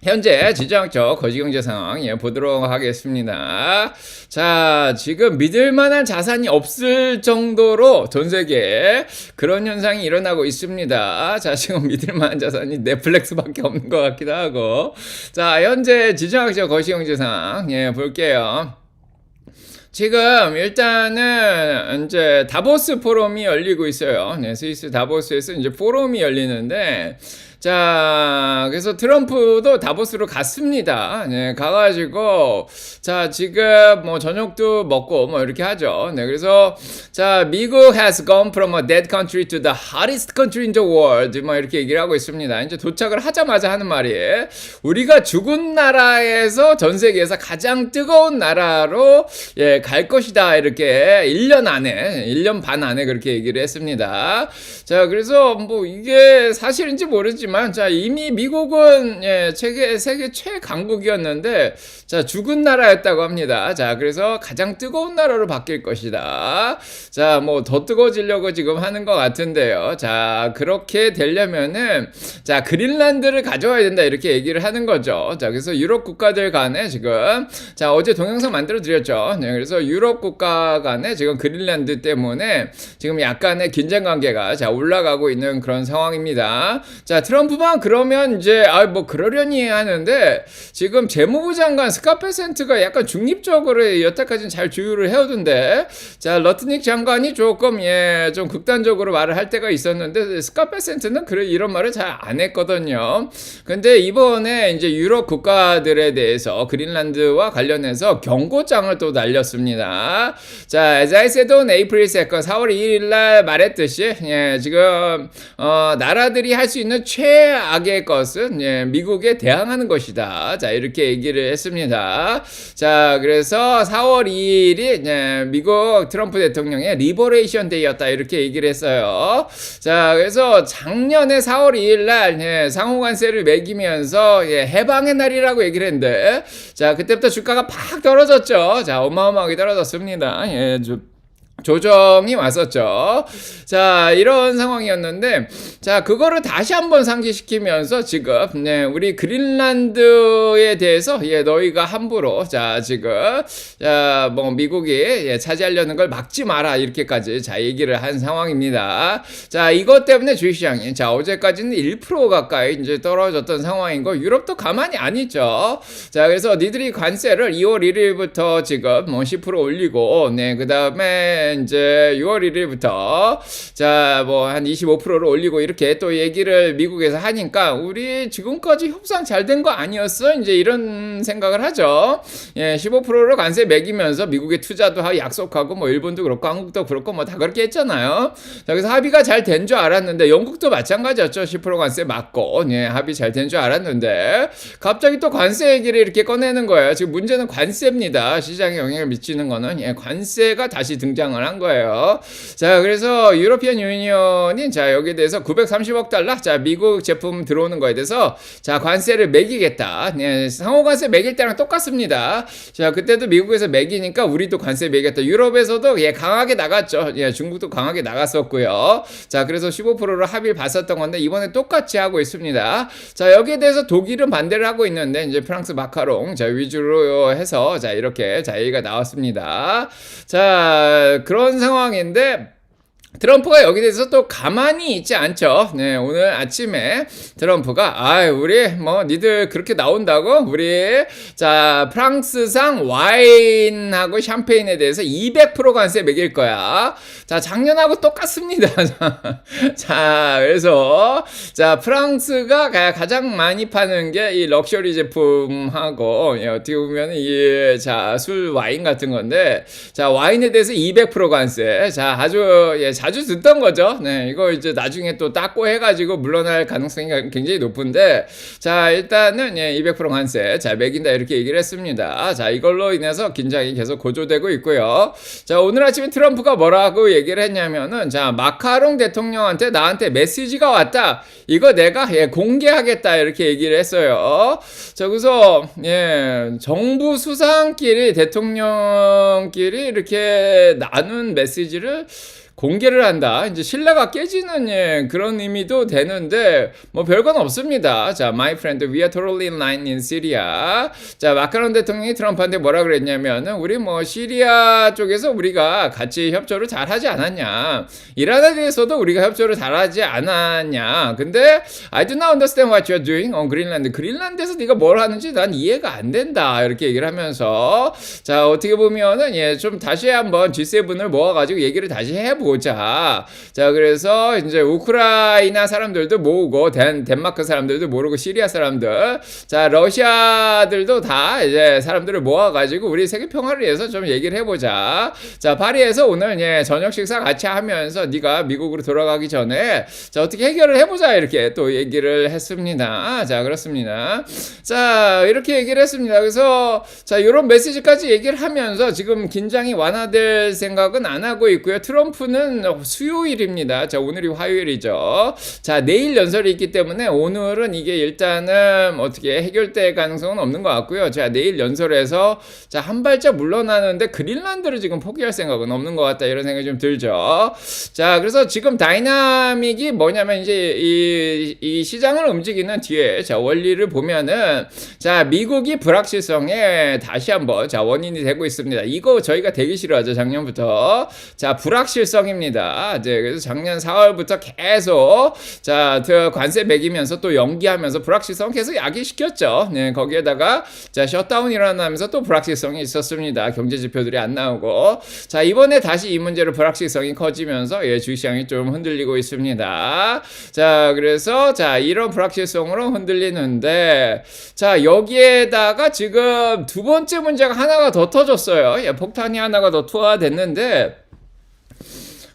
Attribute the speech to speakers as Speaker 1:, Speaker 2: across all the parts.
Speaker 1: 현재 지정학적 거시경제 상황 보도록 하겠습니다. 자, 지금 믿을 만한 자산이 없을 정도로 전 세계에 그런 현상이 일어나고 있습니다. 자, 지금 믿을 만한 자산이 넷플릭스밖에 없는 것 같기도 하고. 자, 현재 지정학적 거시경제 상황 볼게요. 지금 일단은 이제 다보스 포럼이 열리고 있어요. 스위스 다보스에서 이제 포럼이 열리는데, 자, 그래서 트럼프도 다보스로 갔습니다. 가가지고, 자, 지금 뭐 저녁도 먹고 뭐 이렇게 하죠. 그래서, 자, 미국 has gone from a dead country to the hottest country in the world. 뭐 이렇게 얘기를 하고 있습니다. 이제 도착을 하자마자 하는 말이, 우리가 죽은 나라에서 전 세계에서 가장 뜨거운 나라로, 갈 것이다. 이렇게 1년 안에, 1년 반 안에 그렇게 얘기를 했습니다. 자, 그래서 뭐 이게 사실인지 모르지만, 자, 이미 미국은 세계 최강국이었는데, 자, 죽은 나라였다고 합니다. 자, 그래서 가장 뜨거운 나라로 바뀔 것이다. 자, 뭐 더 뜨거워지려고 지금 하는 것 같은데요. 자, 그렇게 되려면은, 자, 그린란드를 가져와야 된다 이렇게 얘기를 하는 거죠. 자, 그래서 유럽 국가들 간에 지금, 자, 어제 동영상 만들어 드렸죠. 그래서 유럽 국가 간에 지금 그린란드 때문에 지금 약간의 긴장 관계가 자 올라가고 있는 그런 상황입니다. 자, 트럼프만 그러면 이제 뭐 그러려니 하는데, 지금 재무부 장관 스카페센트가 약간 중립적으로 여태까지는 잘 주유를 해오던데, 자, 러트닉 장관이 조금 좀 극단적으로 말을 할 때가 있었는데, 스카페센트는 이런 말을 잘 안 했거든요. 근데 이번에 이제 유럽 국가들에 대해서 그린란드와 관련해서 경고장을 또 날렸습니다. 자, as I said on April 2nd, 4월 2일 날 말했듯이, 지금 나라들이 할 수 있는 최악의 것은 미국에 대항하는 것이다. 자, 이렇게 얘기를 했습니다. 자, 그래서 4월 2일이 미국 트럼프 대통령의 리버레이션 데이였다 이렇게 얘기를 했어요. 자, 그래서 작년에 4월 2일 날 상호관세를 매기면서 해방의 날이라고 얘기를 했는데, 자, 그때부터 주가가 팍 떨어졌죠. 자, 어마어마하게 떨어졌습니다. 조정이 왔었죠. 자, 이런 상황이었는데, 자, 그거를 다시 한번 상기시키면서 지금, 우리 그린란드에 대해서, 너희가 함부로, 자, 지금, 자, 뭐, 미국이, 차지하려는 걸 막지 마라, 이렇게까지, 자, 얘기를 한 상황입니다. 자, 이것 때문에 주식시장이, 자, 어제까지는 1% 가까이 이제 떨어졌던 상황인 거, 유럽도 가만히 안 있죠. 자, 그래서 니들이 관세를 2월 1일부터 지금, 뭐, 10% 올리고, 그 다음에, 이제 6월 1일부터 자, 뭐 한 25%를 올리고 이렇게 또 얘기를 미국에서 하니까, 우리 지금까지 협상 잘 된 거 아니었어? 이제 이런 생각을 하죠. 15%를 관세 매기면서 미국에 투자도 약속하고, 뭐 일본도 그렇고 한국도 그렇고 뭐 다 그렇게 했잖아요. 자, 그래서 합의가 잘 된 줄 알았는데, 영국도 마찬가지였죠. 10% 관세 맞고, 합의 잘 된 줄 알았는데 갑자기 또 관세 얘기를 이렇게 꺼내는 거예요. 지금 문제는 관세입니다. 시장에 영향을 미치는 거는 관세가 다시 등장을 한 거예요. 자, 그래서 유로피언 유니언이 자, 여기에 대해서 930억 달러, 자, 미국 제품 들어오는 거에 대해서 자, 관세를 매기겠다. 상호 관세 매길 때랑 똑같습니다. 자, 그때도 미국에서 매기니까 우리도 관세 매기겠다. 유럽에서도 강하게 나갔죠. 중국도 강하게 나갔었고요. 자, 그래서 15%로 합의를 봤었던 건데, 이번에 똑같이 하고 있습니다. 자, 여기에 대해서 독일은 반대를 하고 있는데, 이제 프랑스 마카롱 자, 위주로 해서 자, 이렇게 자, 얘기가 나왔습니다. 자, 그런 상황인데, 트럼프가 여기 대해서 또 가만히 있지 않죠. 오늘 아침에 트럼프가, 우리 뭐 니들 그렇게 나온다고 우리 자, 프랑스상 와인하고 샴페인에 대해서 200% 관세 매길 거야. 자, 작년하고 똑같습니다. 자, 그래서 자, 프랑스가 가장 많이 파는 게 이 럭셔리 제품하고, 어떻게 보면 이 자, 술 와인 같은 건데, 자, 와인에 대해서 200% 관세. 자, 아주 자주 듣던 거죠. 이거 이제 나중에 또 닦고 해가지고 물러날 가능성이 굉장히 높은데, 자, 일단은 200% 관세 자, 매긴다 이렇게 얘기를 했습니다. 자, 이걸로 인해서 긴장이 계속 고조되고 있고요. 자, 오늘 아침에 트럼프가 뭐라고 얘기를 했냐면은, 자, 마카롱 대통령한테 나한테 메시지가 왔다. 이거 내가 공개하겠다 이렇게 얘기를 했어요. 자, 그래서 정부 수상끼리 대통령끼리 이렇게 나눈 메시지를 공개를 한다. 이제 신뢰가 깨지는 예, 그런 의미도 되는데 뭐 별건 없습니다. 자, my friend, we are totally in line in Syria. 자, 마크론 대통령이 트럼프한테 뭐라 그랬냐면은 우리 뭐 시리아 쪽에서 우리가 같이 협조를 잘 하지 않았냐. 이란에 대해서도 우리가 협조를 잘 하지 않았냐. 근데 I do not understand what you're doing on Greenland. 그린란드에서 네가 뭘 하는지 난 이해가 안 된다. 이렇게 얘기를 하면서 자, 어떻게 보면은 예, 좀 다시 한번 G7을 모아가지고 얘기를 다시 해보자. 자, 그래서 이제 우크라이나 사람들도 모으고 덴마크 사람들도 모르고 시리아 사람들, 자, 러시아들도 다 이제 사람들을 모아가지고 우리 세계 평화를 위해서 좀 얘기를 해보자. 자, 파리에서 오늘 예, 저녁 식사 같이 하면서 네가 미국으로 돌아가기 전에 자, 어떻게 해결을 해보자 이렇게 또 얘기를 했습니다. 자, 그렇습니다. 자, 이렇게 얘기를 했습니다. 그래서 자, 이런 메시지까지 얘기를 하면서 지금 긴장이 완화될 생각은 안 하고 있고요. 트럼프는 수요일입니다. 자, 오늘이 화요일이죠. 자, 내일 연설이 있기 때문에 오늘은 이게 일단은 어떻게 해결될 가능성은 없는 것 같고요. 자, 내일 연설에서 자, 한 발짝 물러나는데 그린란드를 지금 포기할 생각은 없는 것 같다 이런 생각이 좀 들죠. 자, 그래서 지금 다이나믹이 뭐냐면 이제 이 시장을 움직이는 뒤에 자, 원리를 보면은 자, 미국이 불확실성에 다시 한번 자, 원인이 되고 있습니다. 이거 저희가 되게 싫어하죠. 작년부터. 자, 불확실성입니다. 네, 그래서 작년 4월부터 계속 자, 관세 매기면서 또 연기하면서 불확실성 계속 야기시켰죠. 네, 거기에다가 자, 셧다운 일어나면서 또 불확실성이 있었습니다. 경제 지표들이 안 나오고. 자, 이번에 다시 이 문제로 불확실성이 커지면서 예, 주식시장이 좀 흔들리고 있습니다. 자, 그래서 자, 이런 불확실성으로 흔들리는데 자, 여기에다가 지금 두 번째 문제가 하나가 더 터졌어요. 예, 폭탄이 하나가 더 투하됐는데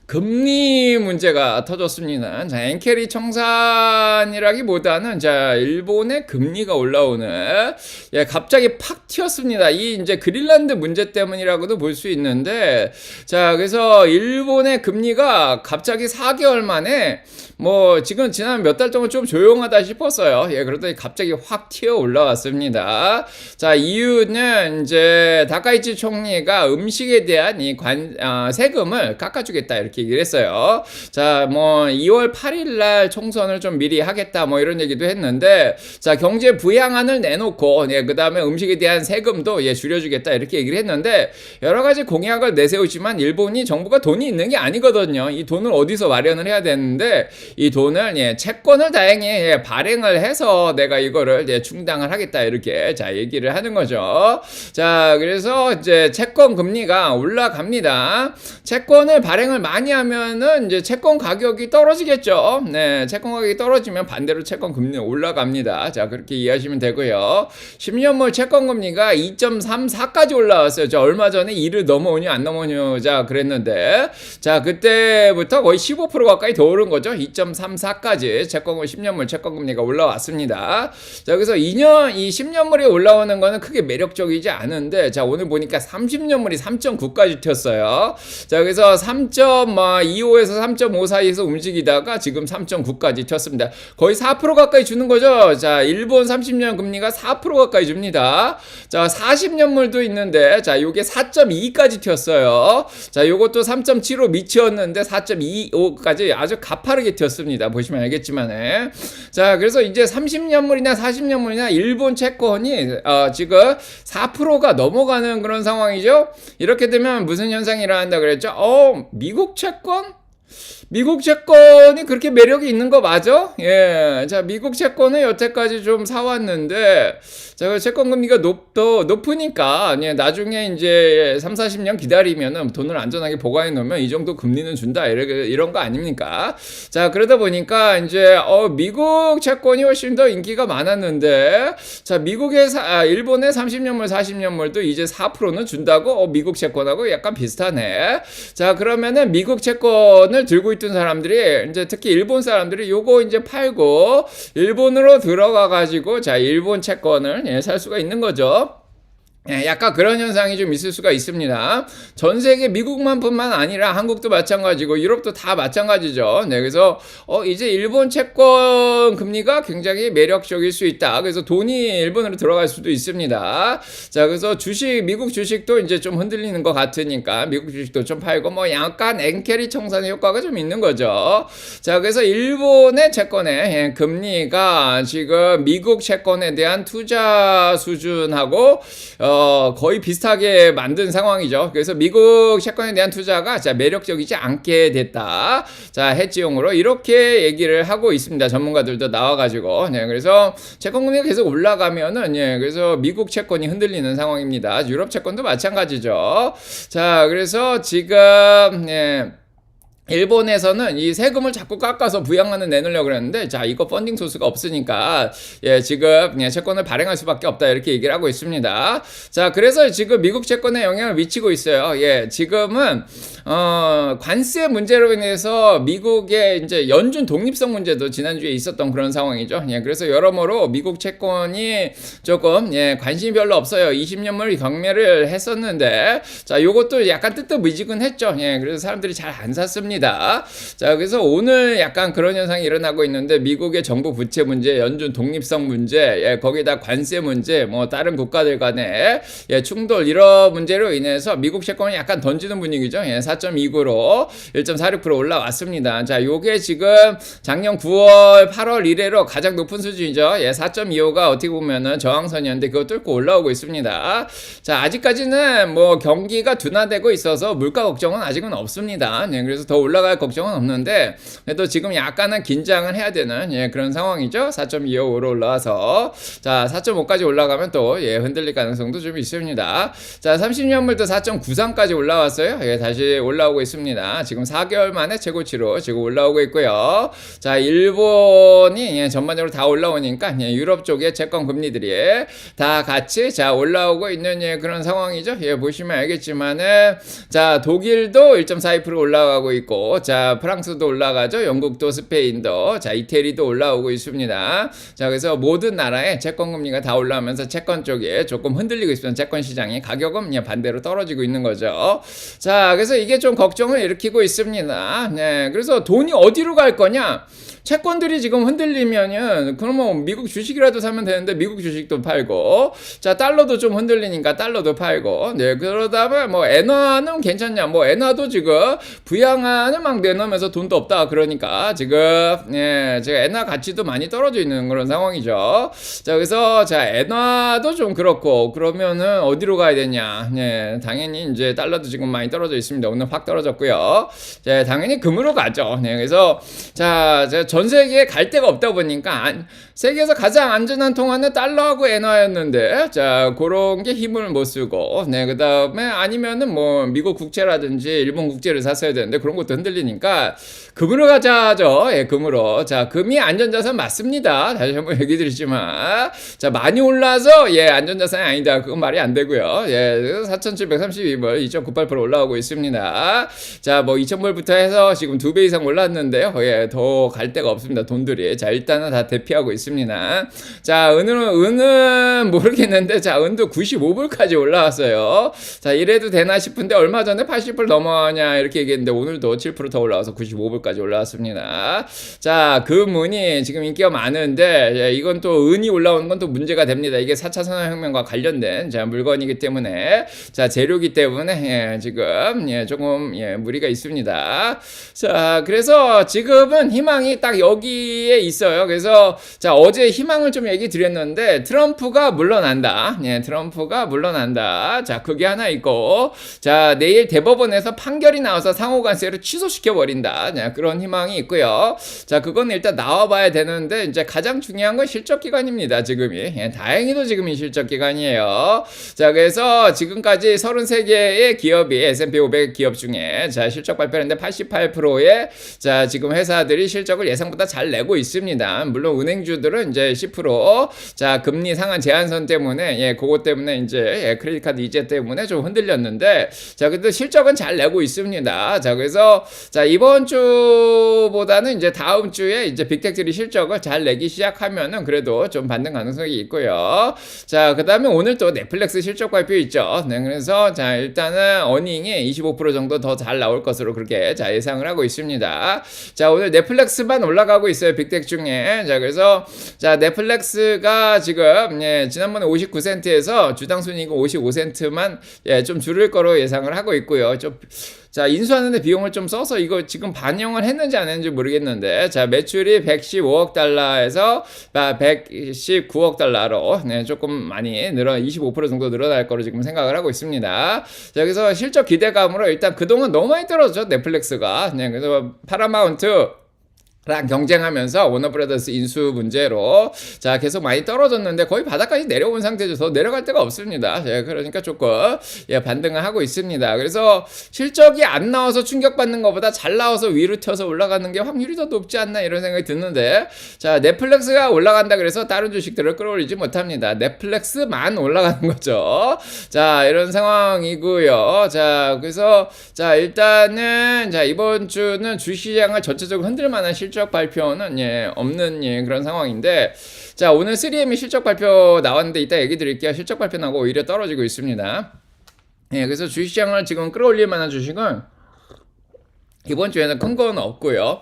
Speaker 1: 금리 문제가 터졌습니다. 자, 엔케리 청산이라기보다는 자, 일본의 금리가 올라오는 예, 갑자기 팍 튀었습니다. 이 이제 그린란드 문제 때문이라고도 볼 수 있는데 자, 그래서 일본의 금리가 갑자기 4개월 만에 뭐 지금 지난 몇 달 동안 좀 조용하다 싶었어요. 예, 그러더니 갑자기 확 튀어 올라왔습니다. 자, 이유는 이제 다카이치 총리가 음식에 대한 이 세금을 깎아주겠다 이렇게 얘기를 했어요. 자, 뭐 2월 8일 날 총선을 좀 미리 하겠다 뭐 이런 얘기도 했는데 자, 경제 부양안을 내놓고 예, 그다음에 음식에 대한 세금도 예, 줄여주겠다 이렇게 얘기를 했는데 여러 가지 공약을 내세우지만 일본이 정부가 돈이 있는 게 아니거든요. 이 돈을 어디서 마련을 해야 되는데 이 돈을 예, 채권을 다행히 예, 발행을 해서 내가 이거를 예, 충당을 하겠다 이렇게 자, 얘기를 하는 거죠. 자, 그래서 이제 채권 금리가 올라갑니다. 채권을 발행을 많이 하면은 이제 채권 가격이 떨어지겠죠. 네, 채권 가격이 떨어지면 반대로 채권 금리는 올라갑니다. 자, 그렇게 이해하시면 되고요. 10년물 채권 금리가 2.34까지 올라왔어요. 자, 얼마 전에 2를 넘어오냐 안 넘어오냐 그랬는데 자, 그때부터 거의 15% 가까이 더 오른 거죠. 2.34까지 채권 10년물 채권 금리가 올라왔습니다. 자, 그래서 이 10년물이 올라오는 거는 크게 매력적이지 않은데 자, 오늘 보니까 30년물이 3.9까지 튀었어요. 자, 그래서 3.25에서 3.5 사이에서 움직이다가 지금 3.9까지 튀었습니다. 거의 4% 가까이 주는 거죠. 자, 일본 30년 금리가 4% 가까이 줍니다. 자, 40년물도 있는데 자, 요게 4.2까지 튀었어요. 자, 요것도 3.75 미치었는데 4.25까지 아주 가파르게 튀었습니다. 보시면 알겠지만 자, 그래서 이제 30년물이나 40년물이나 일본 채권이 지금 4%가 넘어가는 그런 상황이죠. 이렇게 되면 무슨 현상이 일어난다 그랬죠? 미국 채권? 미국 채권이 그렇게 매력이 있는 거 맞아? 예. 자, 미국 채권을 여태까지 좀 사왔는데, 자, 채권 금리가 높으니까, 예, 나중에 이제 3, 40년 기다리면은 돈을 안전하게 보관해 놓으면 이 정도 금리는 준다. 이런 거 아닙니까? 자, 그러다 보니까 이제, 미국 채권이 훨씬 더 인기가 많았는데, 자, 일본의 30년물, 40년물도 이제 4%는 준다고, 미국 채권하고 약간 비슷하네. 자, 그러면은 미국 채권을 들고 있던 사람들이 이제 특히 일본 사람들이 요거 이제 팔고 일본으로 들어가 가지고 자, 일본 채권을 살 수가 있는 거죠. 예, 약간 그런 현상이 좀 있을 수가 있습니다. 전 세계 미국만뿐만 아니라 한국도 마찬가지고 유럽도 다 마찬가지죠. 네, 그래서 이제 일본 채권 금리가 굉장히 매력적일 수 있다. 그래서 돈이 일본으로 들어갈 수도 있습니다. 자, 그래서 미국 주식도 이제 좀 흔들리는 것 같으니까 미국 주식도 좀 팔고 뭐 약간 엔캐리 청산의 효과가 좀 있는 거죠. 자, 그래서 일본의 채권의 금리가 지금 미국 채권에 대한 투자 수준하고 거의 비슷하게 만든 상황이죠. 그래서 미국 채권에 대한 투자가 자, 매력적이지 않게 됐다. 자, 해지용으로 이렇게 얘기를 하고 있습니다. 전문가들도 나와가지고. 네, 그래서 채권 금리가 계속 올라가면은, 예, 그래서 미국 채권이 흔들리는 상황입니다. 유럽 채권도 마찬가지죠. 자, 그래서 지금, 예. 일본에서는 이 세금을 자꾸 깎아서 부양만을 내놓으려고 그랬는데, 자, 이거 펀딩 소스가 없으니까, 예, 지금, 예, 채권을 발행할 수밖에 없다, 이렇게 얘기를 하고 있습니다. 자, 그래서 지금 미국 채권에 영향을 미치고 있어요. 예, 지금은, 관세 문제로 인해서 미국의 이제 연준 독립성 문제도 지난주에 있었던 그런 상황이죠. 예, 그래서 여러모로 미국 채권이 조금, 예, 관심이 별로 없어요. 20년물 경매를 했었는데, 자, 요것도 약간 뜨뜻미지근했죠. 예, 그래서 사람들이 잘 안 샀습니다. 자, 그래서 오늘 약간 그런 현상이 일어나고 있는데 미국의 정부 부채 문제, 연준 독립성 문제, 예, 거기다 관세 문제, 뭐 다른 국가들 간의 예, 충돌 이런 문제로 인해서 미국 채권이 약간 던지는 분위기죠. 예, 4.29로 1.46% 올라왔습니다. 자, 요게 지금 작년 9월, 8월 이래로 가장 높은 수준이죠. 예, 4.25가 어떻게 보면은 저항선이었는데 그거 뚫고 올라오고 있습니다. 자, 아직까지는 뭐 경기가 둔화되고 있어서 물가 걱정은 아직은 없습니다. 예, 그래서 더 올라갈 걱정은 없는데 그래도 지금 약간은 긴장을 해야 되는 예, 그런 상황이죠. 4.25로 올라와서 자, 4.5까지 올라가면 또 예, 흔들릴 가능성도 좀 있습니다. 자, 30년물도 4.93까지 올라왔어요. 예, 다시 올라오고 있습니다. 지금 4개월 만에 최고치로 지금 올라오고 있고요. 자, 일본이 예, 전반적으로 다 올라오니까 예, 유럽 쪽의 채권 금리들이 다 같이 자, 올라오고 있는 예, 그런 상황이죠. 예, 보시면 알겠지만은 자, 독일도 1.42% 올라가고 있고 자, 프랑스도 올라가죠. 영국도 스페인도 자, 이태리도 올라오고 있습니다. 자, 그래서 모든 나라의 채권 금리가 다 올라오면서 채권 쪽에 조금 흔들리고 있습니다. 채권 시장이 가격은 반대로 떨어지고 있는 거죠. 자, 그래서 이게 좀 걱정을 일으키고 있습니다. 네, 그래서 돈이 어디로 갈 거냐? 채권들이 지금 흔들리면은 그러면 미국 주식이라도 사면 되는데 미국 주식도 팔고 자, 달러도 좀 흔들리니까 달러도 팔고 네, 그러다면 뭐 엔화는 괜찮냐? 뭐 엔화도 지금 부양안을 막 내놓으면서 돈도 없다 그러니까 지금 예, 제가 엔화 가치도 많이 떨어져 있는 그런 상황이죠. 자, 그래서 자, 엔화도 좀 그렇고 그러면은 어디로 가야 되냐? 네, 당연히 이제 달러도 지금 많이 떨어져 있습니다. 오늘 확 떨어졌고요. 자, 당연히 금으로 가죠. 네, 그래서 자, 전 세계에 갈 데가 없다 보니까 세계에서 가장 안전한 통화는 달러하고 엔화였는데 자, 그런 게 힘을 못 쓰고 네, 그 다음에 아니면은 뭐 미국 국채라든지 일본 국채를 샀어야 되는데 그런 것도 흔들리니까 금으로 가자죠. 예, 금으로. 자, 금이 안전자산 맞습니다. 다시 한번 얘기 드리지만 자, 많이 올라서 예, 안전자산이 아니다. 그건 말이 안 되고요. 예, 4,732불 2.98% 올라오고 있습니다. 자, 뭐 2,000불부터 해서 지금 2배 이상 올랐는데요. 예, 더 갈 데가 없습니다. 돈들이. 자, 일단은 다 대피하고 있습니다. 자, 은은 모르겠는데 자, 은도 95불까지 올라왔어요. 자, 이래도 되나 싶은데 얼마 전에 80불 넘어가냐 이렇게 얘기했는데 오늘도 7% 더 올라와서 95불까지 올라왔습니다. 자, 금은이 지금 인기가 많은데 예, 이건 또 은이 올라오는 건 또 문제가 됩니다. 이게 4차 산업혁명과 관련된 자, 물건이기 때문에 자, 재료기 때문에 예, 지금 예, 조금 예, 무리가 있습니다. 자, 그래서 지금은 희망이 딱 여기에 있어요. 그래서 자, 어제 희망을 좀 얘기 드렸는데 트럼프가 물러난다. 예, 트럼프가 물러난다. 자, 그게 하나 있고 자, 내일 대법원에서 판결이 나와서 상호관세를 취소시켜 버린다. 자, 그런 희망이 있고요. 자, 그건 일단 나와봐야 되는데 이제 가장 중요한 건 실적기간입니다. 지금이 예, 다행히도 지금이 실적기간이에요. 자, 그래서 지금까지 33개의 기업이 S&P 500 기업 중에 자, 실적 발표했는데 88%의 자, 지금 회사들이 실적을 예상 예상보다 잘 내고 있습니다. 물론 은행주들은 이제 10% 자, 금리 상한 제한선 때문에 그것 때문에 이제 크레딧 카드 이자 때문에 좀 흔들렸는데 자, 그래도 실적은 잘 내고 있습니다. 자, 그래서 자, 이번 주보다는 이제 다음 주에 이제 빅텍들이 실적을 잘 내기 시작하면은 그래도 좀 반등 가능성이 있고요. 자, 그다음에 오늘 또 넷플릭스 실적 발표 있죠. 네, 그래서 자, 일단은 어닝이 25% 정도 더 잘 나올 것으로 그렇게 자, 예상을 하고 있습니다. 자, 오늘 넷플릭스만 올라가고 있어요. 빅텍 중에. 자, 그래서 자, 넷플릭스가 지금 지난번에 59센트에서 주당 순이익 55센트만 좀 줄을 거로 예상을 하고 있고요. 좀 자, 인수하는데 비용을 좀 써서 이거 지금 반영을 했는지 안 했는지 모르겠는데, 자, 매출이 115억 달러에서 119억 달러로 조금 많이 25% 정도 늘어날 거로 지금 생각을 하고 있습니다. 자, 그래서 실적 기대감으로 일단 그동안 너무 많이 떨어졌죠, 넷플릭스가. 그래서 파라마운트 랑 경쟁하면서 워너브라더스 인수 문제로 자, 계속 많이 떨어졌는데 거의 바닥까지 내려온 상태죠. 더 내려갈 데가 없습니다. 그러니까 조금 반등을 하고 있습니다. 그래서 실적이 안 나와서 충격받는 것보다 잘 나와서 위로 튀어서 올라가는 게 확률이 더 높지 않나 이런 생각이 드는데, 자, 넷플릭스가 올라간다 그래서 다른 주식들을 끌어올리지 못합니다. 넷플릭스만 올라가는 거죠. 자, 이런 상황이고요. 자, 그래서 자, 일단은 자, 이번 주는 주시장을 전체적으로 흔들 만한 실적 발표는 없는 그런 상황인데, 자, 오늘 3M이 실적 발표 나왔는데 이따 얘기 드릴게요. 실적 발표 나고 오히려 떨어지고 있습니다. 그래서 주시장을 지금 끌어올릴 만한 주식은 이번 주에는 큰 건 없고요.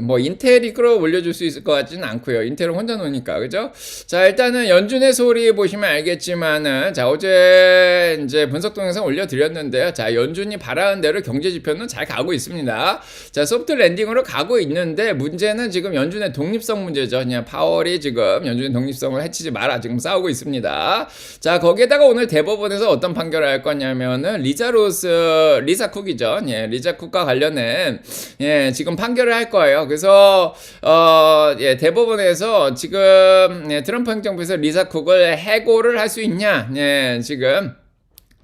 Speaker 1: 뭐 인텔이 끌어올려줄 수 있을 것 같지는 않고요. 인텔은 혼자 노니까, 그죠? 자, 일단은 연준의 소리 보시면 알겠지만은 자, 어제 이제 분석 동영상 올려드렸는데요. 자, 연준이 바라는 대로 경제 지표는 잘 가고 있습니다. 자, 소프트 랜딩으로 가고 있는데 문제는 지금 연준의 독립성 문제죠. 그냥 파월이 지금 연준의 독립성을 해치지 마라 지금 싸우고 있습니다. 자, 거기에다가 오늘 대법원에서 어떤 판결을 할 거냐면은 리자 쿡이죠. 리자 쿡과 관련된 지금 판결을 할 거예요. 그래서 대법원에서 지금 트럼프 행정부에서 리자 쿡을 해고를 할 수 있냐, 지금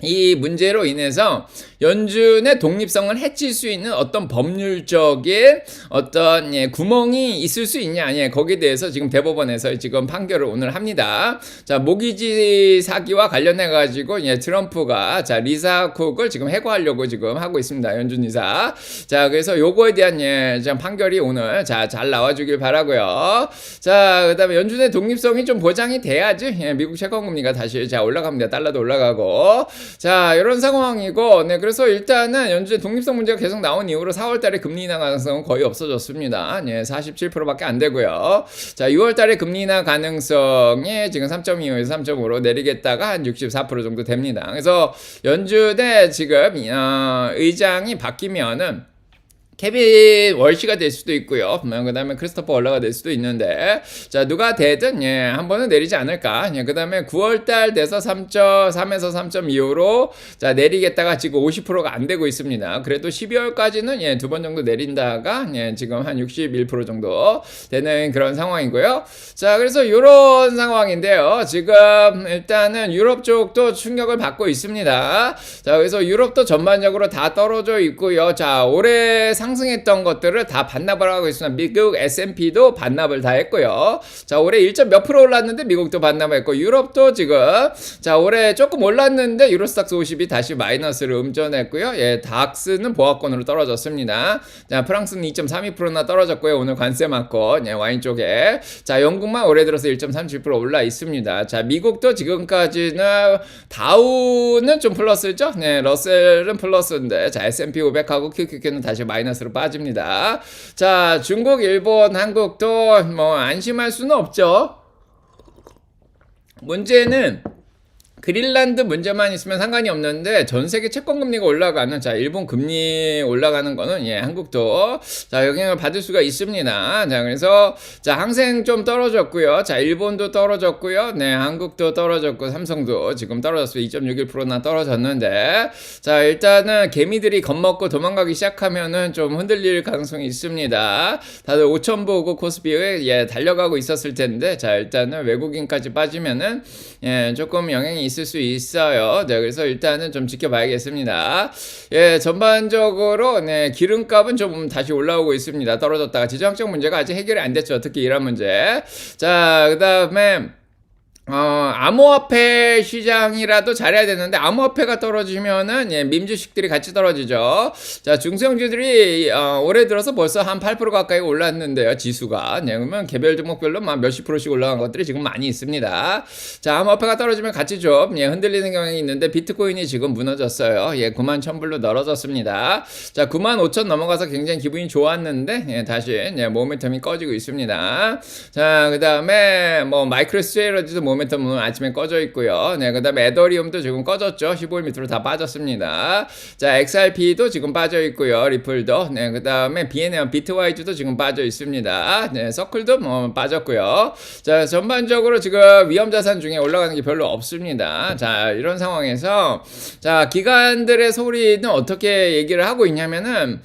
Speaker 1: 이 문제로 인해서 연준의 독립성을 해칠 수 있는 어떤 법률적인 어떤 구멍이 있을 수 있냐, 거기에 대해서 지금 대법원에서 지금 판결을 오늘 합니다. 자, 모기지 사기와 관련해 가지고 트럼프가 자, 리사 쿡을 지금 해고하려고 지금 하고 있습니다. 연준 이사. 자, 그래서 요거에 대한 판결이 오늘 자, 잘 나와주길 바라고요. 자, 그다음에 연준의 독립성이 좀 보장이 돼야지 미국 채권금리가 다시 자, 올라갑니다. 달러도 올라가고. 자, 이런 상황이고, 그래서 일단은 연준의 독립성 문제가 계속 나온 이후로 4월 달에 금리 인하 가능성은 거의 없어졌습니다. 47%밖에 안 되고요. 자, 6월 달에 금리 인하 가능성이 지금 3.25에서 3.5로 내리겠다가 한 64% 정도 됩니다. 그래서 연준의 지금 의장이 바뀌면은 케빈 월시가 될 수도 있고요. 그 다음에 크리스토퍼 월러가 될 수도 있는데, 자, 누가 되든 한 번은 내리지 않을까. 그 다음에 9월달 돼서 3.3에서 3.25로 자, 내리겠다가 지금 50%가 안 되고 있습니다. 그래도 12월까지는 두 번 정도 내린다가 지금 한 61% 정도 되는 그런 상황이고요. 자, 그래서 이런 상황인데요. 지금 일단은 유럽 쪽도 충격을 받고 있습니다. 자, 그래서 유럽도 전반적으로 다 떨어져 있고요. 자, 올해 상승했던 것들을 다 반납을 하고 있습니다. 미국 S&P도 반납을 다 했고요. 자, 올해 1점 몇 프로 올랐는데 미국도 반납을 했고, 유럽도 지금 자, 올해 조금 올랐는데 유로스탁스 50이 다시 마이너스를 음전했고요. 닥스는 보합권으로 떨어졌습니다. 자, 프랑스는 2.32%나 떨어졌고요. 오늘 관세 맞고 와인 쪽에. 자, 영국만 올해 들어서 1.37% 올라 있습니다. 자, 미국도 지금까지는 다우는 좀 플러스죠. 러셀은 플러스인데, 자, S&P 500하고 QQQ는 다시 마이너스로 빠집니다. 자, 중국, 일본, 한국도 뭐 안심할 수는 없죠. 문제는 그린란드 문제만 있으면 상관이 없는데 전 세계 채권 금리가 올라가는, 자, 일본 금리 올라가는 거는 한국도 자, 영향을 받을 수가 있습니다. 자, 그래서 자, 항생 좀 떨어졌고요. 자, 일본도 떨어졌고요. 한국도 떨어졌고 삼성도 지금 떨어졌어요. 2.61%나 떨어졌는데, 자, 일단은 개미들이 겁먹고 도망가기 시작하면은 좀 흔들릴 가능성이 있습니다. 다들 5천 보고 코스피에 달려가고 있었을 텐데, 자, 일단은 외국인까지 빠지면은 조금 영향이 있을 수 있어요. 네, 그래서 일단은 좀 지켜봐야겠습니다. 예, 전반적으로 네, 기름값은 좀 다시 올라오고 있습니다. 떨어졌다가 지정학적 문제가 아직 해결이 안 됐죠. 특히 이런 문제. 자, 그다음에 암호화폐 시장이라도 잘해야 되는데, 암호화폐가 떨어지면은, 예, 밈주식들이 같이 떨어지죠. 자, 중성주들이, 올해 들어서 벌써 한 8% 가까이 올랐는데요, 지수가. 네, 그러면 개별 종목별로 막 몇십 프로씩 올라간 것들이 지금 많이 있습니다. 자, 암호화폐가 떨어지면 같이 좀, 예, 흔들리는 경향이 있는데, 비트코인이 지금 무너졌어요. 예, 91,000불로 늘어졌습니다. 자, 95,000 넘어가서 굉장히 기분이 좋았는데, 예, 다시, 예, 모멘텀이 꺼지고 있습니다. 자, 그 다음에, 뭐, 마이크로스트레이러지도 모멘텀은 아침에 꺼져 있고요. 네, 그 다음에 에더리움도 지금 꺼졌죠. 15일 밑으로 다 빠졌습니다. 자, XRP도 지금 빠져 있고요. 리플도. 네, 그 다음에 BNM, 비트와이즈도 지금 빠져 있습니다. 네, 서클도 뭐 빠졌고요. 자, 전반적으로 지금 위험자산 중에 올라가는 게 별로 없습니다. 자, 이런 상황에서, 자, 기관들의 소리는 어떻게 얘기를 하고 있냐면은,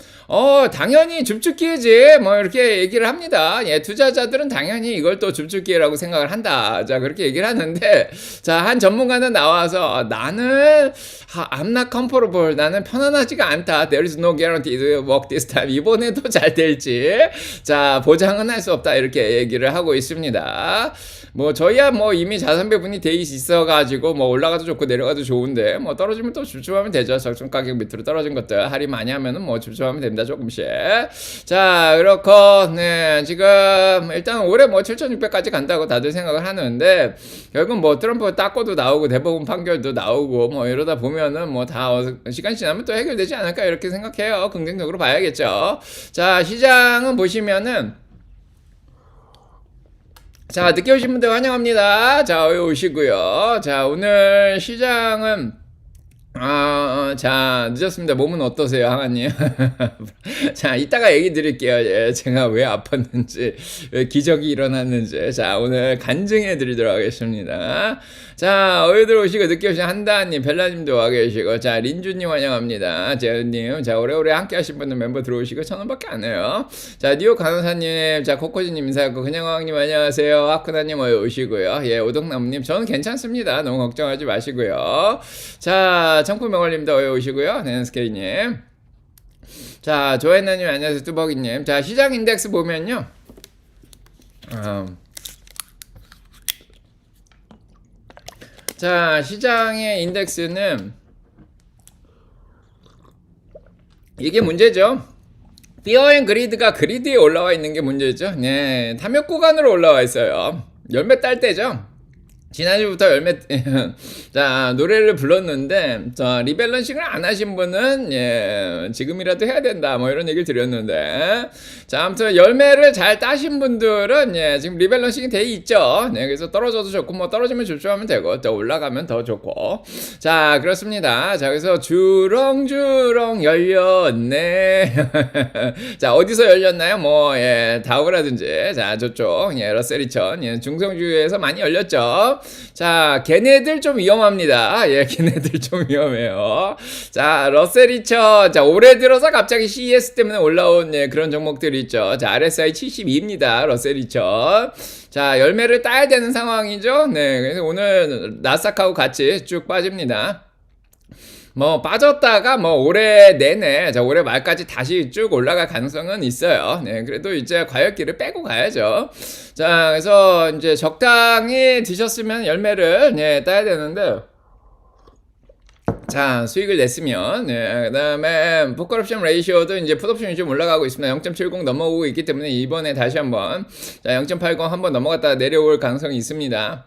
Speaker 1: 당연히 줍줍기회지. 뭐, 이렇게 얘기를 합니다. 예, 투자자들은 당연히 이걸 또 줍줍기회라고 생각을 한다. 자, 그렇게 얘기를 하는데, 자, 한 전문가는 나와서 나는, I'm not comfortable. 나는 편안하지가 않다. There is no guarantee it will work this time. 이번에도 잘 될지. 자, 보장은 할 수 없다. 이렇게 얘기를 하고 있습니다. 뭐, 저희야 뭐 이미 자산 배분이 돼 있어가지고, 뭐, 올라가도 좋고 내려가도 좋은데, 뭐, 떨어지면 또 줍줍하면 되죠. 적정 가격 밑으로 떨어진 것들. 할인 많이 하면은 뭐, 줍줍하면 됩니다. 조금씩. 자, 그렇고, 네, 지금, 일단 올해 뭐 7,600까지 간다고 다들 생각을 하는데, 결국 뭐 트럼프 따고도 나오고, 대법원 판결도 나오고, 뭐 이러다 보면은 뭐 다 시간 지나면 또 해결되지 않을까, 이렇게 생각해요. 긍정적으로 봐야겠죠. 자, 시장은 보시면은, 자, 늦게 오신 분들 환영합니다. 자, 오시고요. 자, 오늘 시장은 자, 늦었습니다. 몸은 어떠세요, 하나님? 자, 이따가 얘기 드릴게요. 예, 제가 왜 아팠는지, 왜 기적이 일어났는지. 자, 오늘 간증해 드리도록 하겠습니다. 자, 어이들 오시고, 늦게 오신 한다님, 벨라님도 와 계시고, 자, 린주님 환영합니다. 재현님, 자, 오래오래 함께 하신 분들 멤버 들어오시고, 1,000원밖에 안 해요. 자, 뉴욕 간호사님, 자, 코코지님 인사하고, 그냥왕님 안녕하세요. 아쿠나님 오시고요. 예, 오동나무님, 저는 괜찮습니다. 너무 걱정하지 마시고요. 자, 청포명월님도 오시고요. 낸스케이님. 자, 조앤나님 안녕하세요. 뚜벅이님. 자, 시장 인덱스 보면요. 자, 시장의 인덱스는 이게 문제죠. 피어 앤 그리드가 그리드에 올라와 있는 게 문제죠. 네, 탐욕 구간으로 올라와 있어요. 열매 딸 때죠. 지난주부터 열매 자, 노래를 불렀는데, 자, 리밸런싱을 안 하신 분은 예, 지금이라도 해야 된다, 뭐 이런 얘기를 드렸는데, 자, 아무튼 열매를 잘 따신 분들은 예, 지금 리밸런싱이 돼 있죠. 네, 그래서 떨어져도 좋고, 뭐 떨어지면 줍줍하면 되고, 또 올라가면 더 좋고. 자, 그렇습니다. 자, 그래서 주렁주렁 열렸네. 자, 어디서 열렸나요? 뭐 예, 다우라든지, 자, 저쪽 예, 러셀 2000 예, 중성주에서 많이 열렸죠. 자, 걔네들 좀 위험합니다. 예, 걔네들 좀 위험해요. 자, 러셀 2000. 자, 올해 들어서 갑자기 CES 때문에 올라온 예, 그런 종목들이 있죠. 자, RSI 72입니다. 러셀 2000. 자, 열매를 따야 되는 상황이죠. 네, 그래서 오늘 나스닥하고 같이 쭉 빠집니다. 뭐 빠졌다가 뭐 올해 내내, 자, 올해 말까지 다시 쭉 올라갈 가능성은 있어요. 네, 그래도 이제 과열기를 빼고 가야죠. 자, 그래서 이제 적당히 드셨으면 열매를 네, 따야 되는데, 자, 수익을 냈으면, 네, 그 다음에 풋옵션 레이시오도 이제 풋옵션이 좀 올라가고 있습니다. 0.70 넘어오고 있기 때문에 이번에 다시 한번, 자, 0.80 한번 넘어갔다가 내려올 가능성이 있습니다.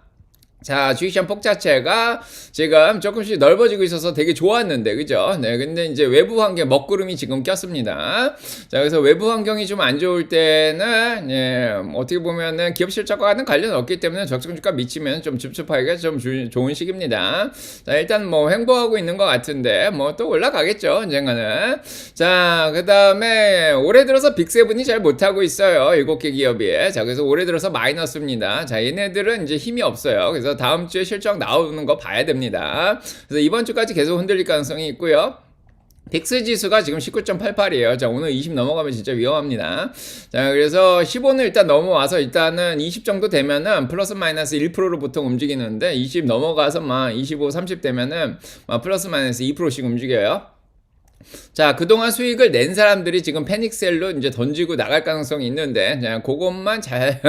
Speaker 1: 자, 주식시장 폭 자체가 지금 조금씩 넓어지고 있어서 되게 좋았는데, 그죠? 네, 근데 이제 외부 환경, 먹구름이 지금 꼈습니다. 자, 그래서 외부 환경이 좀 안 좋을 때는, 예, 어떻게 보면은 기업 실적과는 관련 없기 때문에 적정주가 미치면 좀 줍줍하기가 좀 좋은 시기입니다. 자, 일단 뭐 횡보하고 있는 것 같은데, 뭐 또 올라가겠죠, 언젠가는. 자, 그 다음에 올해 들어서 빅세븐이 잘 못하고 있어요. 7개 기업이. 자, 그래서 올해 들어서 마이너스입니다. 자, 얘네들은 이제 힘이 없어요. 그래서 다음 주에 실적 나오는 거 봐야 됩니다. 그래서 이번 주까지 계속 흔들릴 가능성이 있고요. 빅스 지수가 지금 19.88이에요. 자, 오늘 20 넘어가면 진짜 위험합니다. 자, 그래서 15는 일단 넘어와서 일단은 20 정도 되면은 플러스 마이너스 1%로 보통 움직이는데 20 넘어가서 막 25, 30 되면은 막 플러스 마이너스 2%씩 움직여요. 자, 그동안 수익을 낸 사람들이 지금 패닉셀로 이제 던지고 나갈 가능성이 있는데, 자, 그것만 잘,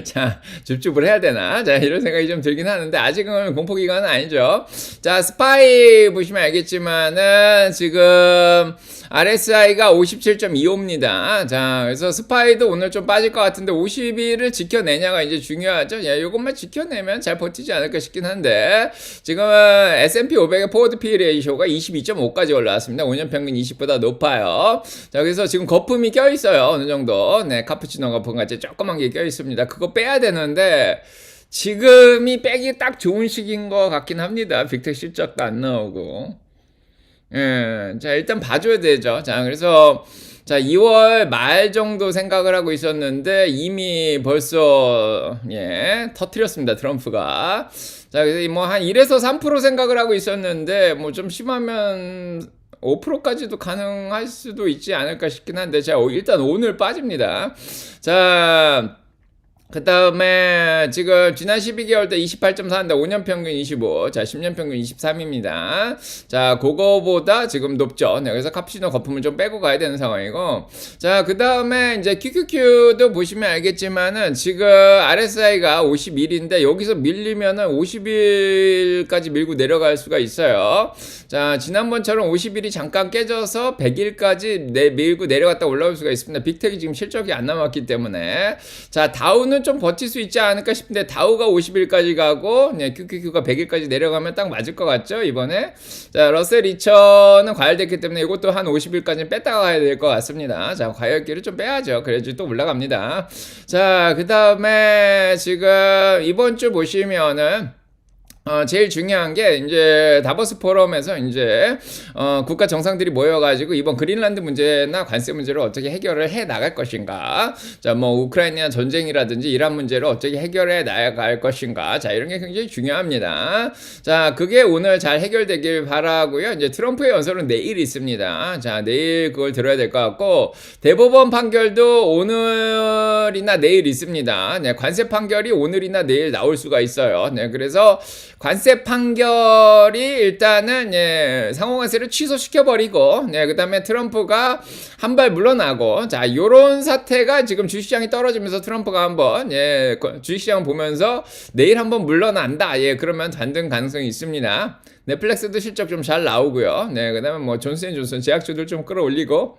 Speaker 1: 자, 줍줍을 해야 되나? 자, 이런 생각이 좀 들긴 하는데, 아직은 공포기간은 아니죠. 자, 스파이 보시면 알겠지만은, 지금, RSI가 57.25입니다. 자, 그래서 스파이도 오늘 좀 빠질 것 같은데, 50일을 지켜내냐가 이제 중요하죠. 야, 요것만 지켜내면 잘 버티지 않을까 싶긴 한데, 지금은 S&P 500의 포워드 P 레이쇼가 22.5까지 올라왔습니다. 5년 평균 20보다 높아요. 자, 그래서 지금 거품이 껴있어요. 어느 정도. 네, 카푸치노 거품 같이 조그만 게 껴있습니다. 그거 빼야 되는데, 지금이 빼기 딱 좋은 시기인 것 같긴 합니다. 빅텍 실적도 안 나오고. 예, 자, 일단 봐줘야 되죠. 자, 그래서, 자, 2월 말 정도 생각을 하고 있었는데, 이미 벌써, 예, 터뜨렸습니다. 트럼프가. 자, 그래서 뭐 한 1에서 3% 생각을 하고 있었는데, 뭐 좀 심하면 5%까지도 가능할 수도 있지 않을까 싶긴 한데, 자, 일단 오늘 빠집니다. 자, 그 다음에 지금 지난 12개월 때 28.4인데 5년 평균 25, 자 10년 평균 23입니다. 자, 그거보다 지금 높죠. 네, 그래서 카푸치노 거품을 좀 빼고 가야 되는 상황이고, 자, 그 다음에 이제 QQQ도 보시면 알겠지만은 지금 RSI가 51인데 여기서 밀리면은 50일까지 밀고 내려갈 수가 있어요. 자, 지난번처럼 50일이 잠깐 깨져서 100일까지 밀고 내려갔다 올라올 수가 있습니다. 빅텍이 지금 실적이 안 남았기 때문에. 자, 다우는 좀 버틸 수 있지 않을까 싶은데, 다우가 50일까지 가고, 네, QQQ가 100일까지 내려가면 딱 맞을 것 같죠, 이번에? 자, 러셀 2000은 과열됐기 때문에 이것도 한 50일까지 뺐다가 가야 될 것 같습니다. 자, 과열기를 좀 빼야죠. 그래야지 또 올라갑니다. 자, 그 다음에 지금 이번 주 보시면은, 제일 중요한 게 이제 다보스 포럼에서 이제 국가 정상들이 모여가지고 이번 그린란드 문제나 관세 문제를 어떻게 해결을 해 나갈 것인가, 자, 뭐 우크라이나 전쟁이라든지 이란 문제를 어떻게 해결해 나갈 것인가, 자, 이런 게 굉장히 중요합니다. 자, 그게 오늘 잘 해결되길 바라고요. 이제 트럼프의 연설은 내일 있습니다. 자, 내일 그걸 들어야 될 것 같고, 대법원 판결도 오늘이나 내일 있습니다. 네, 관세 판결이 오늘이나 내일 나올 수가 있어요. 네, 그래서 관세 판결이 일단은, 예, 상호관세를 취소시켜버리고, 네, 그 다음에 트럼프가 한 발 물러나고, 자, 요런 사태가 지금 주식시장이 떨어지면서 트럼프가 한번, 예, 주식시장 보면서 내일 한번 물러난다, 예, 그러면 반등 가능성이 있습니다. 넷플릭스도 실적 좀 잘 나오고요. 네, 그 다음에 뭐 존슨앤존슨 제약주들 좀 끌어올리고,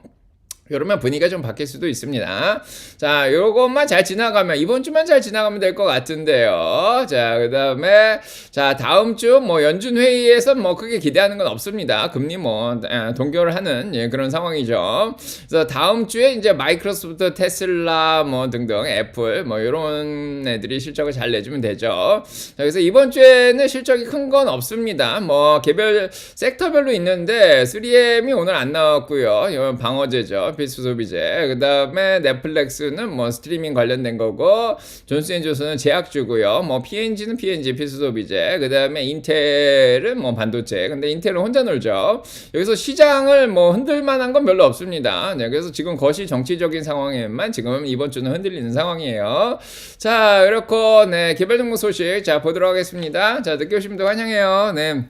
Speaker 1: 이러면 분위기가 좀 바뀔 수도 있습니다. 자, 요것만 잘 지나가면, 이번 주만 잘 지나가면 될 것 같은데요. 자, 그 다음에, 자, 다음 주 뭐 연준 회의에서 뭐 크게 기대하는 건 없습니다. 금리 뭐 동결을 하는, 예, 그런 상황이죠. 그래서 다음 주에 이제 마이크로소프트, 테슬라 뭐 등등, 애플 뭐 이런 애들이 실적을 잘 내주면 되죠. 자, 그래서 이번 주에는 실적이 큰 건 없습니다. 뭐 개별 섹터별로 있는데 3M이 오늘 안 나왔고요. 이건 방어제죠. 필수 소비재. 그 다음에 넷플릭스는 뭐 스트리밍 관련된 거고, 존슨앤존슨은 제약주고요. 뭐 P&G는 P&G 필수 소비재. 그 다음에 인텔은 뭐 반도체. 근데 인텔은 혼자 놀죠. 여기서 시장을 뭐 흔들만한 건 별로 없습니다. 네, 그래서 지금 거시 정치적인 상황에만 지금 이번 주는 흔들리는 상황이에요. 자, 그렇고, 네, 개별 종목 소식 자 보도록 하겠습니다. 자, 늦게 오신 분들 환영해요. 네.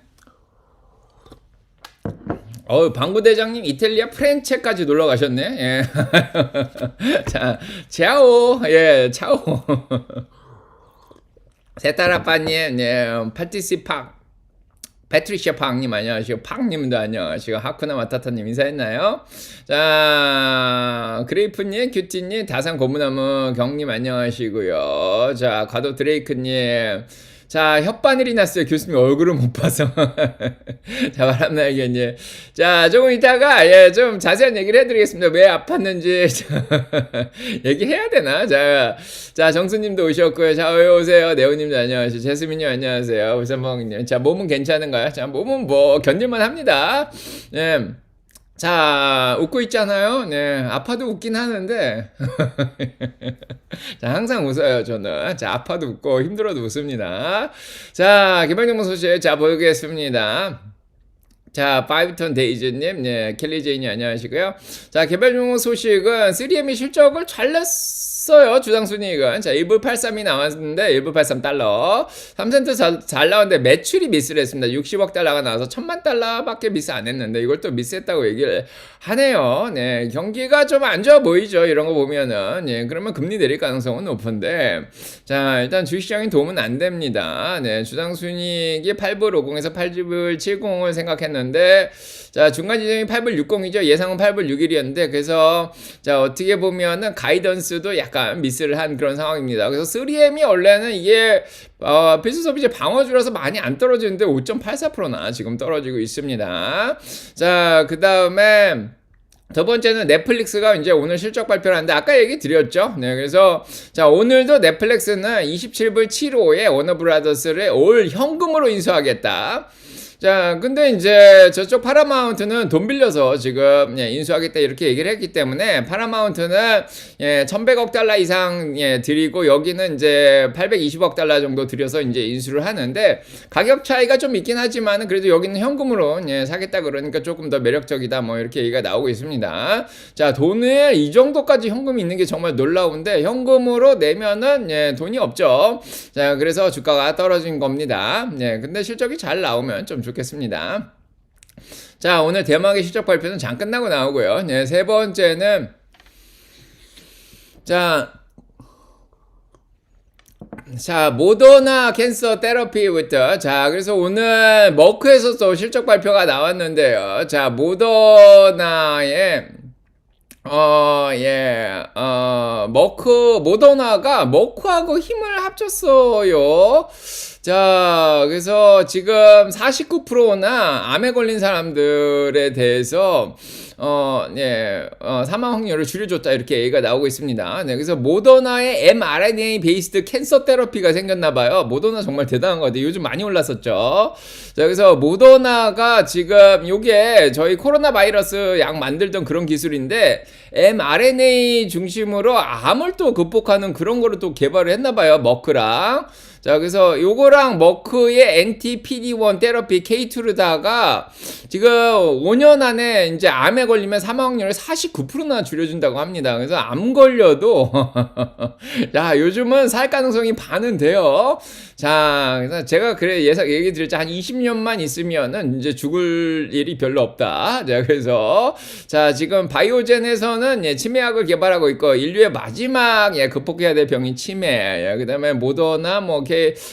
Speaker 1: 방구대장님 이탈리아 프렌체까지 놀러 가셨네. 예. 자, 차오. 예, 차오. 세타라빠님, 예, 파티시 팍. 패트리시아 팡님 안녕하시고, 팡님도 안녕하시고, 하쿠나 마타타님 인사했나요? 자, 그레이프님, 큐티님, 다산 고무나무 경님 안녕하시고요. 자, 과도 드레이크님. 자, 혓바늘이 났어요. 교수님 얼굴을 못 봐서. 자, 바람날개님. 자, 조금 이따가, 예, 좀 자세한 얘기를 해드리겠습니다. 왜 아팠는지. 얘기해야 되나? 자, 정수님도 오셨고요. 자, 왜 오세요? 네오님도 안녕하세요. 제스민님 안녕하세요. 우선봉님. 자, 몸은 괜찮은가요? 자, 몸은 뭐, 견딜만 합니다. 예. 자, 웃고 있잖아요. 네, 아파도 웃긴 하는데. 자, 항상 웃어요, 저는. 자, 아파도 웃고 힘들어도 웃습니다. 자, 개발정보 소식, 자, 보겠습니다. 자, 파이브턴 데이즈님, 네, 켈리 제인이 안녕하시고요. 자, 개발 종목 소식은 3M이 실적을 잘 냈어요. 주당 순이익은. 자, 1불 83이 나왔는데, 1불 83달러. 3센트 잘 나왔는데, 매출이 미스를 했습니다. 60억 달러가 나와서 1000만 달러밖에 미스 안 했는데, 이걸 또 미스했다고 얘기를 하네요. 네, 경기가 좀 안 좋아 보이죠. 이런 거 보면은. 예, 그러면 금리 내릴 가능성은 높은데, 자, 일단 주식시장에 도움은 안 됩니다. 네, 주당 순이익이 8불 50에서 8불 70을 생각했는데, 자, 중간 지점이 8불 60이죠. 예상은 8불 61이었는데, 그래서, 자, 어떻게 보면은 가이던스도 약간 미스를 한 그런 상황입니다. 그래서 3M이 원래는 이게, 필수 소비재 방어주라서 많이 안 떨어지는데 5.84%나 지금 떨어지고 있습니다. 자, 그 다음에, 두 번째는 넷플릭스가 이제 오늘 실적 발표를 하는데 아까 얘기 드렸죠. 네, 그래서 자, 오늘도 넷플릭스는 27불 75에 워너브라더스를 올 현금으로 인수하겠다. 자, 근데 이제 저쪽 파라마운트는 돈 빌려서 지금 인수하겠다 이렇게 얘기를 했기 때문에 파라마운트는 1100억 달러 이상 드리고 여기는 이제 820억 달러 정도 들여서 이제 인수를 하는데 가격 차이가 좀 있긴 하지만 그래도 여기는 현금으로 사겠다 그러니까 조금 더 매력적이다 뭐 이렇게 얘기가 나오고 있습니다. 자, 돈을 이 정도까지 현금이 있는 게 정말 놀라운데 현금으로 내면은 돈이 없죠. 자, 그래서 주가가 떨어진 겁니다. 근데 실적이 잘 나오면 좀 좋겠습니다. 자, 오늘 대망의 실적 발표는 장 끝나고 나오고요. 세 번째는 자, 모더나 캔서 테라피부터. 자, 그래서 오늘 머크에서 또 실적 발표가 나왔는데요. 자, 모더나의 모더나가 머크하고 힘을 합쳤어요. 자, 그래서 지금 49%나 암에 걸린 사람들에 대해서 사망 확률을 줄여줬다 이렇게 얘기가 나오고 있습니다. 네, 그래서 모더나의 mRNA 베이스드 캔서 테라피가 생겼나봐요. 모더나 정말 대단한 것 같아요. 요즘 많이 올랐었죠. 자, 그래서 모더나가 지금 요게 저희 코로나 바이러스 약 만들던 그런 기술인데 mRNA 중심으로 암을 또 극복하는 그런 거를 또 개발을 했나봐요. 머크랑. 자, 그래서 요거랑 머크의 NT-PD1 테라피 K2르다가 지금 5년 안에 이제 암에 걸리면 사망 확률을 49%나 줄여준다고 합니다. 그래서 암 걸려도 야, 요즘은 살 가능성이 반은 돼요. 자, 그래서 제가 그래 얘기 드렸죠. 한 20년만 있으면은 이제 죽을 일이 별로 없다. 자, 그래서 자, 지금 바이오젠에서는 치매약을 개발하고 있고 인류의 마지막 극복해야 될 병이 치매. 그다음에 모더나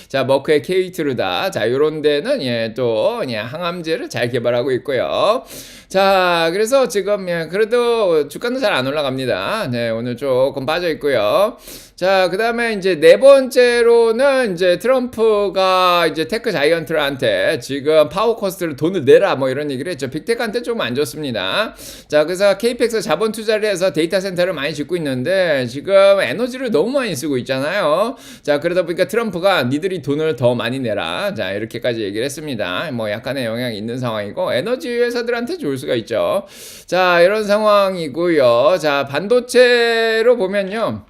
Speaker 1: 자, 머크의 K2르다. 자, 요런 데는 또 항암제를 잘 개발하고 있고요. 자, 그래서 지금 그래도 주가는 잘 안 올라갑니다. 네, 오늘 조금 빠져 있고요. 자, 그다음에 이제 네 번째로는 이제 트럼프가 이제 테크 자이언트한테 지금 파워 코스트를 돈을 내라 뭐 이런 얘기를 했죠. 빅테크한테 좀 안 좋습니다. 자, 그래서 케이펙스 자본 투자를 해서 데이터 센터를 많이 짓고 있는데 지금 에너지를 너무 많이 쓰고 있잖아요. 자, 그러다 보니까 트럼프가 니들이 돈을 더 많이 내라. 자, 이렇게까지 얘기를 했습니다. 뭐 약간의 영향이 있는 상황이고 에너지 회사들한테 좋을 수가 있죠. 자, 이런 상황이고요. 자, 반도체로 보면요.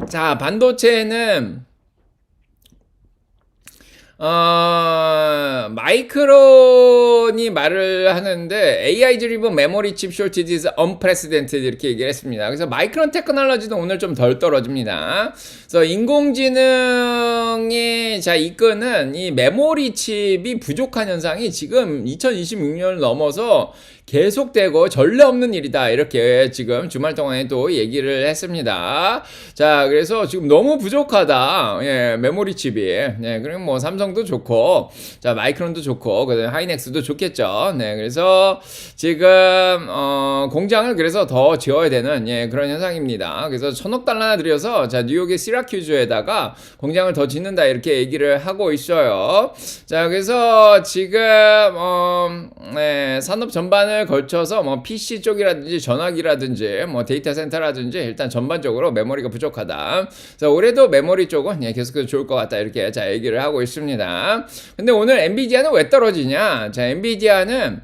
Speaker 1: 자, 반도체는 마이크론이 말을 하는데 AI driven memory chip shortage is unprecedented 이렇게 얘기를 했습니다. 그래서 마이크론 테크놀로지도 오늘 좀 덜 떨어집니다. 그래서 인공지능이 자 이끄는 이 메모리 칩이 부족한 현상이 지금 2026년을 넘어서 계속되고 전례 없는 일이다 이렇게 지금 주말 동안에 또 얘기를 했습니다. 자, 그래서 지금 너무 부족하다. 메모리 칩이. 그리고 뭐 삼성도 좋고, 자, 마이크론도 좋고, 그다음에 하이넥스도 좋겠죠. 그래서 지금 공장을 그래서 더 지어야 되는 그런 현상입니다. 그래서 1000억 달러나 들여서 자 뉴욕의 시라큐즈에다가 공장을 더 짓는다 이렇게 얘기를 하고 있어요. 자, 그래서 지금 산업 전반을 걸쳐서 뭐 PC 쪽이라든지 전화기라든지 뭐 데이터 센터라든지 일단 전반적으로 메모리가 부족하다. 그래서 올해도 메모리 쪽은 계속해서 좋을 것 같다 이렇게 자 얘기를 하고 있습니다. 근데 오늘 엔비디아는 왜 떨어지냐? 자, 엔비디아는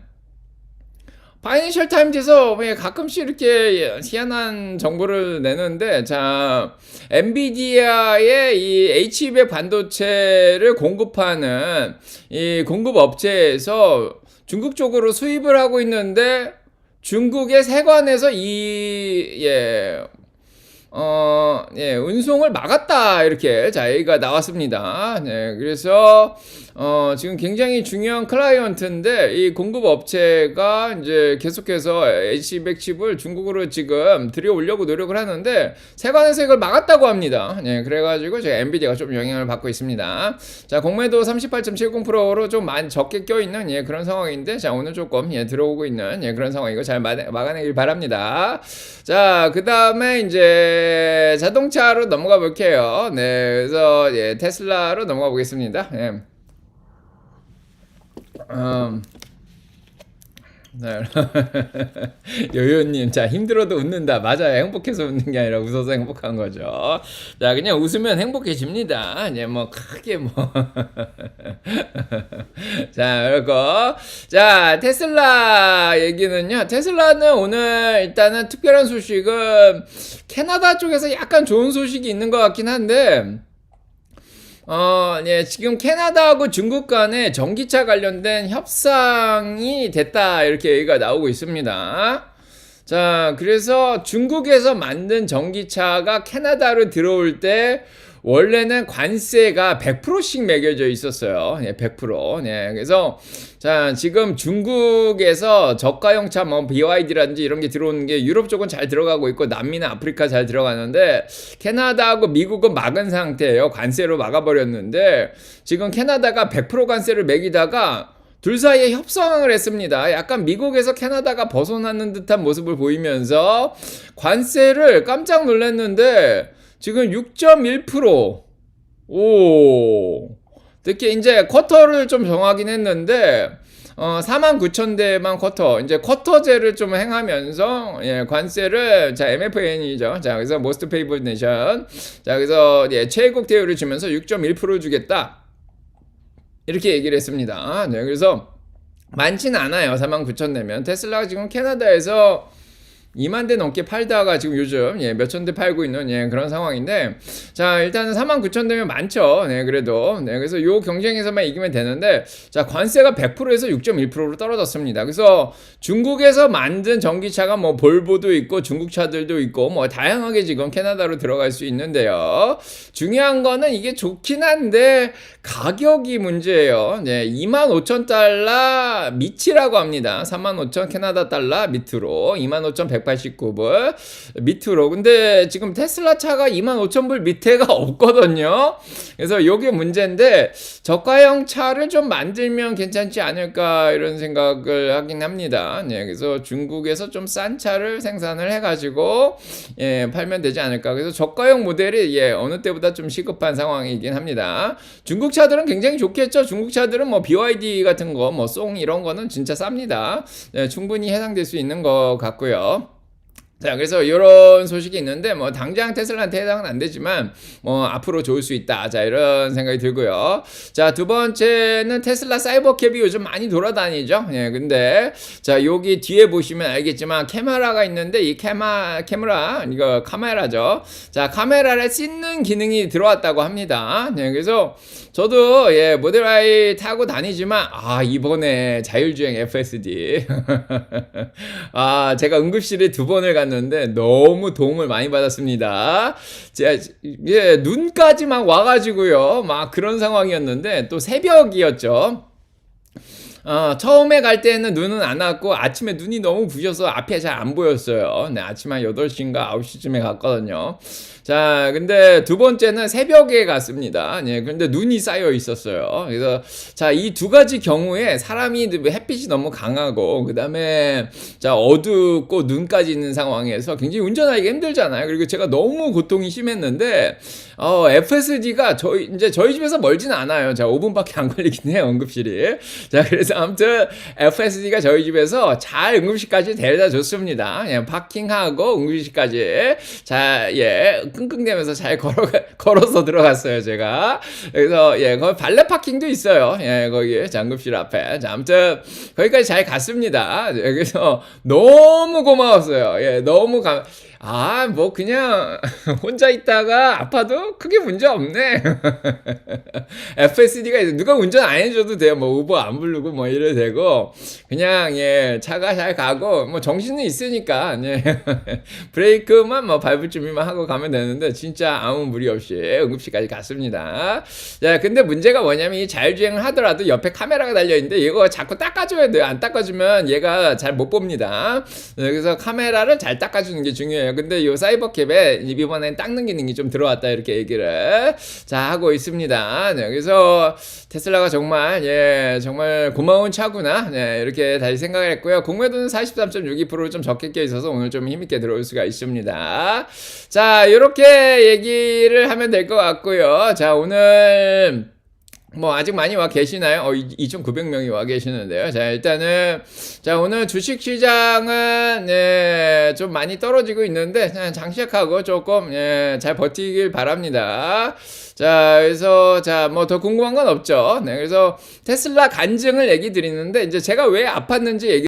Speaker 1: 파이낸셜 타임즈에서 가끔씩 이렇게 희한한 정보를 내는데, 자, 엔비디아의 이 H200 반도체를 공급하는 이 공급 업체에서 중국 쪽으로 수입을 하고 있는데, 중국의 세관에서 운송을 막았다. 이렇게 자, 얘기가 나왔습니다. 네, 그래서, 지금 굉장히 중요한 클라이언트인데, 이 공급 업체가 이제 계속해서 H200 칩을 중국으로 지금 들여오려고 노력을 하는데, 세관에서 이걸 막았다고 합니다. 네, 그래가지고 제가 엔비디아가 좀 영향을 받고 있습니다. 자, 공매도 38.70%로 좀 많이 적게 껴있는, 그런 상황인데, 자, 오늘 조금, 들어오고 있는, 그런 상황이고, 잘 막아내길 바랍니다. 자, 그 다음에 이제 자동차로 넘어가 볼게요. 네, 그래서 테슬라로 넘어가 보겠습니다. 네. 요요님, 자, 힘들어도 웃는다. 맞아요. 행복해서 웃는 게 아니라 웃어서 행복한 거죠. 자, 그냥 웃으면 행복해집니다. 뭐, 크게 뭐. 자, 그리고, 자, 테슬라 얘기는요. 테슬라는 오늘 일단은 특별한 소식은 캐나다 쪽에서 약간 좋은 소식이 있는 것 같긴 한데, 지금 캐나다하고 중국 간에 전기차 관련된 협상이 됐다. 이렇게 얘기가 나오고 있습니다. 자, 그래서 중국에서 만든 전기차가 캐나다로 들어올 때 원래는 관세가 100%씩 매겨져 있었어요. 100%. 그래서 자, 지금 중국에서 저가형차 뭐 BYD라든지 이런 게 들어오는 게 유럽 쪽은 잘 들어가고 있고 남미나 아프리카 잘 들어가는데 캐나다하고 미국은 막은 상태예요. 관세로 막아버렸는데 지금 캐나다가 100% 관세를 매기다가 둘 사이에 협상을 했습니다. 약간 미국에서 캐나다가 벗어나는 듯한 모습을 보이면서 관세를 깜짝 놀랐는데 지금 6.1%. 오. 특히 이제 쿼터를 좀 정하긴 했는데 49,000대만 쿼터, 이제 쿼터제를 좀 행하면서 관세를 자 MFN이죠. 자, 그래서 Most Favored Nation. 자, 그래서 최애국 대우를 주면서 6.1% 주겠다. 이렇게 얘기를 했습니다. 네, 그래서 많지는 않아요. 49,000대면 테슬라가 지금 캐나다에서 2만 대 넘게 팔다가 지금 요즘 몇천 대 팔고 있는 그런 상황인데, 자, 일단은 49,000대면 많죠. 그래도 그래서 요 경쟁에서만 이기면 되는데, 자, 관세가 100%에서 6.1%로 떨어졌습니다. 그래서 중국에서 만든 전기차가 뭐 볼보도 있고 중국 차들도 있고 뭐 다양하게 지금 캐나다로 들어갈 수 있는데요. 중요한 거는 이게 좋긴 한데 가격이 문제예요. 25,000달러 밑이라고 합니다. 35,000 캐나다 달러 밑으로 25,189불 밑으로. 근데 지금 테슬라 차가 25,000불 밑에가 없거든요. 그래서 요게 문제인데 저가형 차를 좀 만들면 괜찮지 않을까 이런 생각을 하긴 합니다. 그래서 중국에서 좀 싼 차를 생산을 해가지고 팔면 되지 않을까. 그래서 저가형 모델이 어느 때보다 좀 시급한 상황이긴 합니다. 중국 차들은 굉장히 좋겠죠. 중국 차들은 뭐 BYD 같은 거, 뭐 송 이런 거는 진짜 쌉니다. 충분히 해당될 수 있는 것 같고요. 자, 그래서 이런 소식이 있는데 뭐 당장 테슬라한테 해당은 안 되지만 뭐 앞으로 좋을 수 있다. 자, 이런 생각이 들고요. 자, 두 번째는 테슬라 사이버캡이 요즘 많이 돌아다니죠. 근데 자, 여기 뒤에 보시면 알겠지만 카메라가 있는데 이 카메라 이거 카메라죠. 자, 카메라를 씻는 기능이 들어왔다고 합니다. 그래서 저도 모델 Y 타고 다니지만 이번에 자율주행 FSD 제가 응급실에 2번을 갔는데 너무 도움을 많이 받았습니다. 눈까지 막 와가지고요, 막 그런 상황이었는데 또 새벽이었죠. 처음에 갈 때는 눈은 안 왔고 아침에 눈이 너무 부셔서 앞에 잘 안 보였어요. 아침 한 8시인가 9시쯤에 갔거든요. 자, 근데 두 번째는 새벽에 갔습니다. 근데 눈이 쌓여 있었어요. 그래서 자, 이 두 가지 경우에 사람이 햇빛이 너무 강하고 그다음에 자, 어둡고 눈까지 있는 상황에서 굉장히 운전하기가 힘들잖아요. 그리고 제가 너무 고통이 심했는데 FSD가 저희 집에서 멀지는 않아요. 자, 5분밖에 안 걸리긴 해요, 응급실이. 자, 그래서 아무튼 FSD가 저희 집에서 잘 응급실까지 데려다 줬습니다. 파킹하고 응급실까지. 자, 끙끙대면서 잘 걸어서 들어갔어요, 제가. 그래서, 예, 거기 발레 파킹도 있어요. 예, 거기 장급실 앞에. 자, 아무튼, 거기까지 잘 갔습니다. 예, 그래서 너무 고마웠어요. 예, 뭐, 그냥, 혼자 있다가 아파도 크게 문제 없네. FSD가 있어. 누가 운전 안 해줘도 돼요. 뭐, 우버 안 부르고 뭐 이래도 되고. 그냥, 예, 차가 잘 가고, 뭐, 정신은 있으니까, 예. 브레이크만 뭐 밟을 준비만 하고 가면 되는데, 진짜 아무 무리 없이 응급실까지 갔습니다. 자, 근데 문제가 뭐냐면, 이 자율주행을 하더라도 옆에 카메라가 달려있는데, 이거 자꾸 닦아줘야 돼요. 안 닦아주면 얘가 잘 못 봅니다. 그래서 카메라를 잘 닦아주는 게 중요해요. 근데 이 사이버캡에 이번엔 닦는 기능이 좀 들어왔다 이렇게 얘기를 자 하고 있습니다. 네, 그래서 테슬라가 정말 정말 고마운 차구나 이렇게 다시 생각을 했고요. 공매도는 43.62%를 좀 적게 껴 있어서 오늘 좀 힘있게 들어올 수가 있습니다. 자, 이렇게 얘기를 하면 될 것 같고요. 자, 오늘 뭐 아직 많이 와 계시나요? 2,900명이 와 계시는데요. 자, 일단은 자, 오늘 주식 시장은 좀 많이 떨어지고 있는데 장시작하고 조금 잘 버티길 바랍니다. 자, 그래서 자, 뭐 더 궁금한 건 없죠. 네, 그래서 테슬라 간증을 얘기 드리는데 이제 제가 왜 아팠는지 얘기